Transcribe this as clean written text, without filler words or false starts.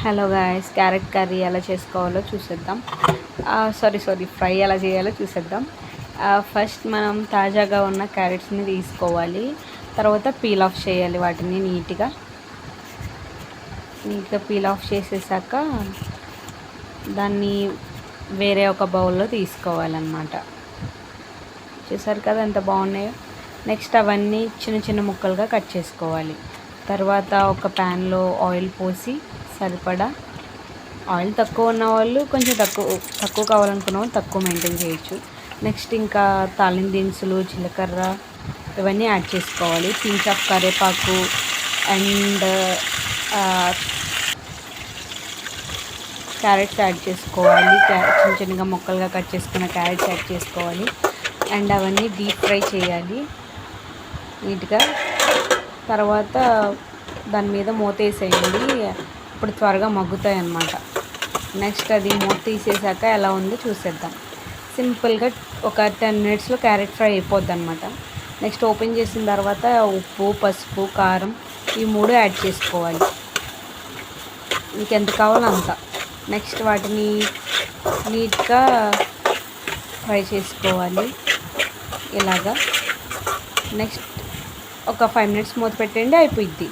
Hello guys, carrot curry ఎలా చేసుకోవాలో చూసేద్దాం. ఫ్రై ఎలా చేయాలో చూసేద్దాం. ఫస్ట్ మనం తాజాగా ఉన్న క్యారెట్స్ని తీసుకోవాలి. తర్వాత పీల్ ఆఫ్ చేయాలి వాటిని నీట్గా పీల్ ఆఫ్ చేసేసాక దాన్ని వేరే ఒక బౌల్లో తీసుకోవాలన్నమాట. చూసారు కదా ఎంత బాగున్నాయో. నెక్స్ట్ అవన్నీ చిన్న చిన్న ముక్కలుగా కట్ చేసుకోవాలి. తర్వాత ఒక ప్యాన్లో ఆయిల్ పోసి సరిపడా, ఆయిల్ తక్కువ ఉన్న వాళ్ళు కొంచెం తక్కువ కావాలనుకున్న వాళ్ళు తక్కువ మెయింటైన్ చేయొచ్చు. నెక్స్ట్ ఇంకా తాలింపు దినుసులు, జీలకర్ర ఇవన్నీ యాడ్ చేసుకోవాలి. పించ్ ఆఫ్ కరివేపాకు అండ్ క్యారెట్స్ యాడ్ చేసుకోవాలి. చిన్న చిన్నగా ముక్కలుగా కట్ చేసుకున్న క్యారెట్స్ యాడ్ చేసుకోవాలి అండ్ అవన్నీ డీప్ ఫ్రై చేయాలి నీట్గా. తర్వాత దాని మీద మూత వేసేయండి. ఇప్పుడు త్వరగా మగ్గుతాయి అన్నమాట. నెక్స్ట్ అది మూత తీసేసాక ఎలా ఉందో చూసేద్దాం. సింపుల్గా ఒక 10 మినిట్స్లో క్యారెట్ ఫ్రై అయిపోద్ది అనమాట. నెక్స్ట్ ఓపెన్ చేసిన తర్వాత ఉప్పు, పసుపు, కారం ఈ 3 యాడ్ చేసుకోవాలి. మీకు ఎంత కావాలో అంత. నెక్స్ట్ వాటిని నీట్గా ఫ్రై చేసుకోవాలి ఇలాగా. నెక్స్ట్ ఒక 5 మినిట్స్ మూత పెట్టండి, అయిపోయిద్ది.